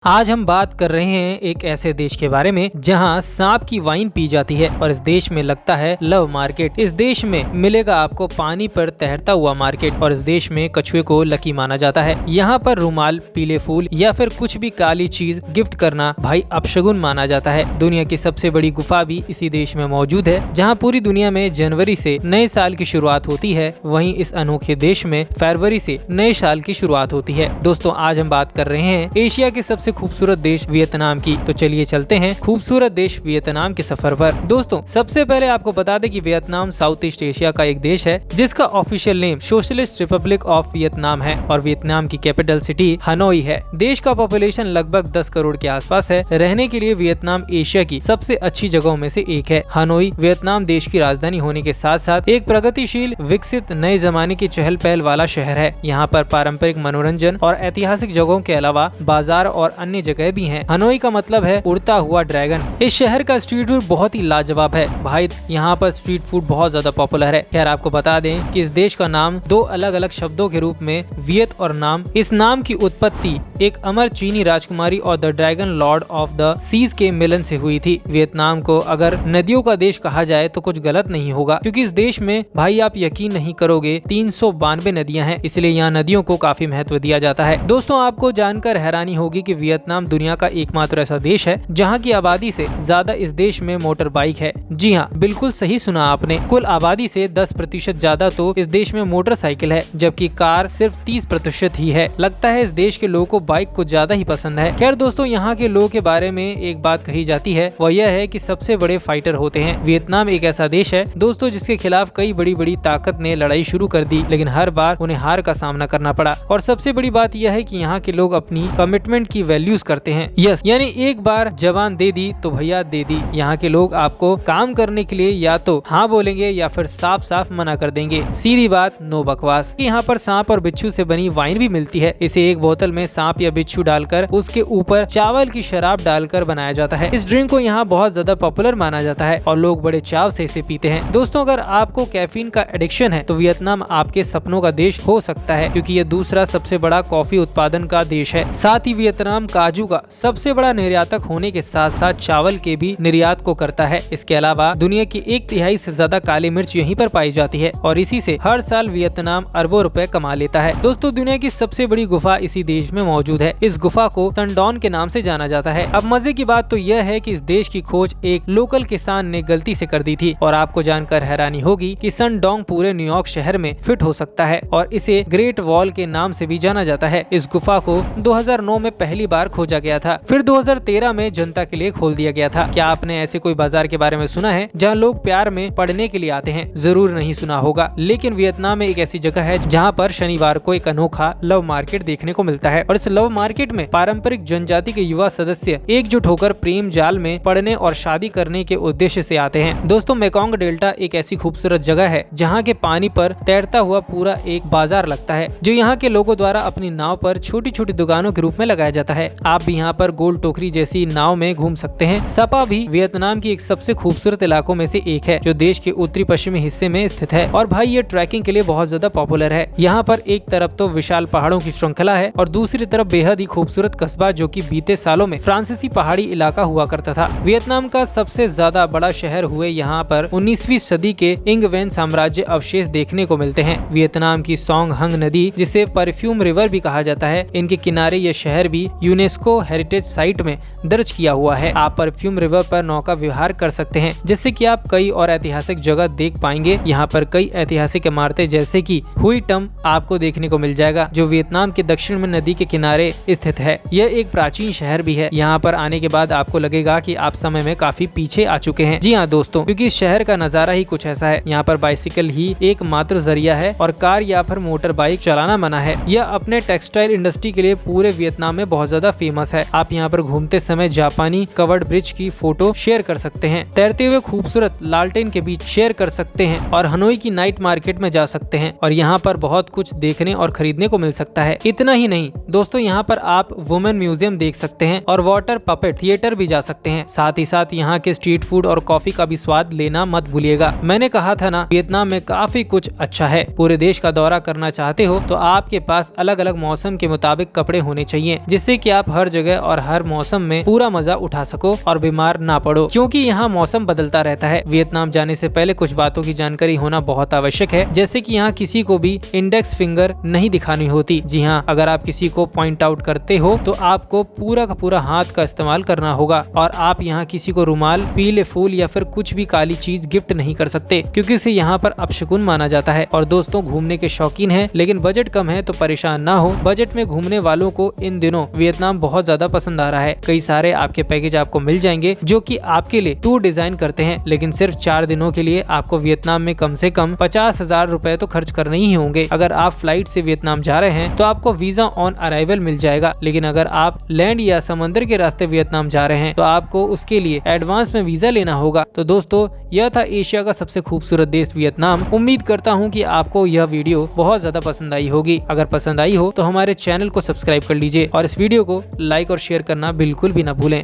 आज हम बात कर रहे हैं एक ऐसे देश के बारे में जहां सांप की वाइन पी जाती है और इस देश में लगता है लव मार्केट। इस देश में मिलेगा आपको पानी पर तैरता हुआ मार्केट और इस देश में कछुए को लकी माना जाता है। यहाँ पर रुमाल, पीले फूल या फिर कुछ भी काली चीज गिफ्ट करना भाई अपशगुन माना जाता है। दुनिया की सबसे बड़ी गुफा भी इसी देश में मौजूद है, जहाँ पूरी दुनिया में जनवरी से नए साल की शुरुआत होती है, वहीं इस अनोखे देश में फरवरी से नए साल की शुरुआत होती है। दोस्तों, आज हम बात कर रहे हैं एशिया के सबसे खूबसूरत देश वियतनाम की। तो चलिए चलते हैं खूबसूरत देश वियतनाम के सफर पर। दोस्तों, सबसे पहले आपको बता दें कि वियतनाम साउथ ईस्ट एशिया का एक देश है जिसका official name socialist Republic of Vietnam है और वियतनाम की कैपिटल सिटी हनोई है। देश का पॉपुलेशन लगभग 10 करोड़ के आसपास है। रहने के लिए वियतनाम एशिया की सबसे अच्छी जगहों में से एक है। हनोई वियतनाम देश की राजधानी होने के साथ साथ एक प्रगतिशील, विकसित, नए जमाने की चहल पहल वाला शहर है। यहाँ पर पारंपरिक मनोरंजन और ऐतिहासिक जगहों के अलावा बाजार और अन्य जगह भी हैं। हनोई का मतलब है उड़ता हुआ ड्रैगन। इस शहर का स्ट्रीट फूड बहुत ही लाजवाब है भाई। यहाँ पर स्ट्रीट फूड बहुत ज्यादा पॉपुलर है। खैर, आपको बता दें कि इस देश का नाम दो अलग अलग शब्दों के रूप में वियत और नाम। इस नाम की उत्पत्ति एक अमर चीनी राजकुमारी और the dragon lord of the seas के मिलन से हुई थी। वियतनाम को अगर नदियों का देश कहा जाए तो कुछ गलत नहीं होगा, क्योंकि इस देश में भाई आप यकीन नहीं करोगे 392 नदियां हैं, इसलिए यहाँ नदियों को काफी महत्व दिया जाता है। दोस्तों, आपको जानकर हैरानी होगी कि वियतनाम दुनिया का एकमात्र ऐसा देश है जहाँ की आबादी से ज्यादा इस देश में मोटर बाइक है। जी हाँ, बिल्कुल सही सुना आपने। कुल आबादी से 10% ज्यादा तो इस देश में मोटरसाइकिल है, जबकि कार सिर्फ 30% ही है। लगता है इस देश के लोगों को बाइक को ज्यादा ही पसंद है। खैर दोस्तों, यहाँ के लोगों के बारे में एक बात कही जाती है, वह यह है कि सबसे बड़े फाइटर होते हैं। वियतनाम एक ऐसा देश है दोस्तों जिसके खिलाफ कई बड़ी बड़ी ताकत ने लड़ाई शुरू कर दी, लेकिन हर बार उन्हें हार का सामना करना पड़ा। और सबसे बड़ी बात यह है कि यहाँ के लोग अपनी कमिटमेंट की वैल्यूज करते हैं। यस, यानी एक बार जवान दे दी तो भैया दे दी। यहाँ के लोग आपको काम करने के लिए या तो हाँ बोलेंगे या फिर साफ साफ मना कर देंगे। सीधी बात, नो बकवास। यहाँ पर सांप और बिच्छू से बनी वाइन भी मिलती है। इसे एक बोतल में सांप या बिच्छू डालकर उसके ऊपर चावल की शराब डालकर बनाया जाता है। इस ड्रिंक को यहाँ बहुत ज्यादा पॉपुलर माना जाता है और लोग बड़े चाव से इसे पीते हैं। दोस्तों, अगर आपको कैफीन का एडिक्शन है तो वियतनाम आपके सपनों का देश हो सकता है, क्योंकि ये दूसरा सबसे बड़ा कॉफी उत्पादन का देश है। साथ ही वियतनाम काजू का सबसे बड़ा निर्यातक होने के साथ साथ चावल के भी निर्यात को करता है। इसके अलावा दुनिया की 1/3 से ज्यादा काली मिर्च यहीं पर पाई जाती है और इसी से हर साल वियतनाम अरबों रुपए कमा लेता है। दोस्तों, दुनिया की सबसे बड़ी गुफा इसी देश में मौजूद है। इस गुफा को सनडॉन के नाम से जाना जाता है। अब मजे की बात तो यह है कि इस देश की खोज एक लोकल किसान ने गलती से कर दी थी और आपको जानकर हैरानी होगी कि सनडोंग पूरे न्यूयॉर्क शहर में फिट हो सकता है और इसे ग्रेट वॉल के नाम से भी जाना जाता है। इस गुफा को 2009 में पहली बार खोजा गया था, फिर 2013 में जनता के लिए खोल दिया गया था। क्या आपने ऐसे कोई बाजार के बारे में सुना है जहाँ लोग प्यार में पढ़ने के लिए आते हैं? जरूर नहीं सुना होगा, लेकिन वियतनाम में एक ऐसी जगह है जहाँ पर शनिवार को एक अनोखा लव मार्केट देखने को मिलता है और इस लव मार्केट में पारंपरिक जनजाति के युवा सदस्य एकजुट होकर प्रेम जाल में पढ़ने और शादी करने के उद्देश्य से आते हैं। दोस्तों, मेकोंग डेल्टा एक ऐसी खूबसूरत जगह है जहाँ के पानी पर तैरता हुआ पूरा एक बाजार लगता है, जो यहाँ के लोगों द्वारा अपनी नाव पर छोटी छोटी दुकानों के रूप में लगाया जाता है। आप भी यहाँ पर गोल टोकरी जैसी नाव में घूम सकते हैं। सपा भी वियतनाम की एक सबसे खूबसूरत इलाकों में से एक है, जो देश के उत्तरी पश्चिमी हिस्से में स्थित है और भाई ये ट्रैकिंग के लिए बहुत ज्यादा पॉपुलर है। यहाँ पर एक तरफ तो विशाल पहाड़ों की श्रृंखला है और दूसरी तरफ बेहद ही खूबसूरत कस्बा, जो कि बीते सालों में फ्रांसीसी पहाड़ी इलाका हुआ करता था। वियतनाम का सबसे ज्यादा बड़ा शहर हुए यहाँ पर 19वीं सदी के इंगवेन साम्राज्य अवशेष देखने को मिलते हैं। वियतनाम की सोंग हंग नदी, जिसे परफ्यूम रिवर भी कहा जाता है, इनके किनारे यह शहर भी यूनेस्को हेरिटेज साइट में दर्ज किया हुआ है। आप परफ्यूम रिवर पर नौका विहार कर सकते हैं, जिससे कि आप कई और ऐतिहासिक जगह देख पाएंगे। यहाँ पर कई ऐतिहासिक इमारतें जैसे कि हुई टम आपको देखने को मिल जाएगा, जो वियतनाम के दक्षिण में नदी के किनारे स्थित है। यह एक प्राचीन शहर भी है। यहाँ पर आने के बाद आपको लगेगा कि आप समय में काफी पीछे आ चुके हैं। जी हाँ दोस्तों, क्योंकि इस शहर का नजारा ही कुछ ऐसा है। यहाँ पर बाइसिकल ही एकमात्र जरिया है और कार या फिर मोटर बाइक चलाना मना है। यह अपने टेक्सटाइल इंडस्ट्री के लिए पूरे वियतनाम में बहुत ज्यादा फेमस है। आप यहाँ पर घूमते समय जापानी कवर्ड ब्रिज की फोटो शेयर कर सकते हैं, तैरते हुए खूबसूरत लालटेन के बीच शेयर कर सकते हैं और हनोई की नाइट मार्केट में जा सकते हैं और यहाँ पर बहुत कुछ देखने और खरीदने को मिल सकता है। इतना ही नहीं दोस्तों, यहाँ पर आप वुमेन म्यूजियम देख सकते हैं और वाटर पपेट थिएटर भी जा सकते हैं। साथ ही साथ यहाँ के स्ट्रीट फूड और कॉफी का भी स्वाद लेना मत भूलिएगा। मैंने कहा था ना, वियतनाम में काफी कुछ अच्छा है। पूरे देश का दौरा करना चाहते हो तो आपके पास अलग अलग मौसम के मुताबिक कपड़े होने चाहिए, जिससे कि ताकि आप हर जगह और हर मौसम में पूरा मजा उठा सको और बीमार ना पड़ो, क्योंकि यहाँ मौसम बदलता रहता है। वियतनाम जाने से पहले कुछ बातों की जानकारी होना बहुत आवश्यक है, जैसे कि यहाँ किसी को भी इंडेक्स फिंगर नहीं दिखानी होती। जी हाँ, अगर आप किसी को पॉइंट आउट करते हो तो आपको पूरा का पूरा हाथ का इस्तेमाल करना होगा, और आप यहाँ किसी को रुमाल, पीले फूल या फिर कुछ भी काली चीज गिफ्ट नहीं कर सकते, क्योंकि इसे यहाँ पर अपशकुन माना जाता है। और दोस्तों, घूमने के शौकीन हैं लेकिन बजट कम है तो परेशान ना हो। बजट में घूमने वालों को इन दिनों वियतनाम बहुत ज्यादा पसंद आ रहा है। कई सारे आपके पैकेज आपको मिल जाएंगे जो कि आपके लिए टूर डिजाइन करते हैं, लेकिन सिर्फ 4 दिनों के लिए आपको वियतनाम में कम से कम 50,000 रुपए तो खर्च करने ही होंगे। अगर आप फ्लाइट से वियतनाम जा रहे हैं तो आपको वीजा ऑन अराइवल मिल जाएगा, लेकिन अगर आप लैंड या समंदर के रास्ते वियतनाम जा रहे हैं तो आपको उसके लिए एडवांस में वीजा लेना होगा। तो दोस्तों, यह था एशिया का सबसे खूबसूरत देश वियतनाम। उम्मीद करता हूँ कि आपको यह वीडियो बहुत ज्यादा पसंद आई होगी। अगर पसंद आई हो तो हमारे चैनल को सब्सक्राइब कर लीजिए और इस वीडियो को लाइक और शेयर करना बिल्कुल भी ना भूलें।